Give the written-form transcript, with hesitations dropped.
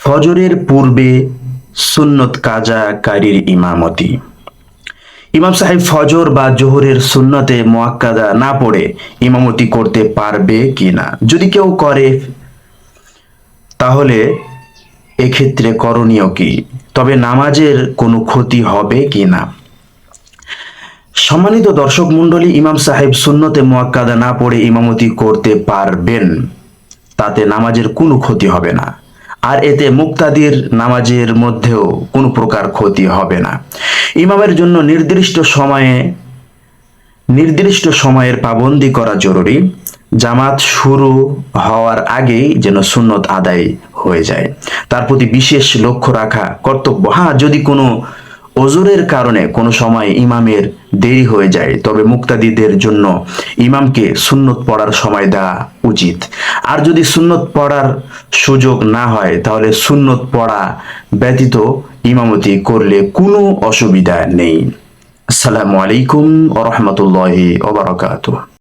ফজরের পূর্বে সুন্নত কাজাকারীর ইমামতি। ইমাম সাহেব ফজর বা জোহরের সুন্নতে মুআক্কাদা না পড়ে ইমামতি করতে পারবে কিনা? যদি কেউ করে তাহলে এক্ষেত্রে করণীয় কি? তবে নামাজের কোনো ক্ষতি হবে কিনা? সম্মানিত দর্শক মণ্ডলী, ইমাম সাহেব সুন্নতে মুআক্কাদা না পড়ে ইমামতি করতে পারবেন, তাতে নামাজের কোনো ক্ষতি হবে না। আর এতে মুক্তাদির নামাজের মধ্যেও কোনো প্রকার ক্ষতি হবে না। ইমামের জন্য নির্দিষ্ট সময়ের পাবন্দি করা জরুরি। জামাত শুরু হওয়ার আগেই যেন সুন্নত আদায় হয়ে যায়, তার প্রতি বিশেষ লক্ষ্য রাখা কর্তব্য। হ্যাঁ, যদি কোনো ওজরের কারণে কোনো সময় ইমামের দেরি হয়ে যায়, তবে মুক্তাদিদের জন্য ইমামকে সুন্নত পড়ার সময় দেওয়া উচিত। আর যদি সুন্নত পড়ার সুযোগ না হয়, তাহলে সুন্নত পড়া ব্যতীত ইমামতি করলে কোনো অসুবিধা নেই। আসসালামু আলাইকুম ওয়া রাহমাতুল্লাহি ওয়া বারাকাতুহু।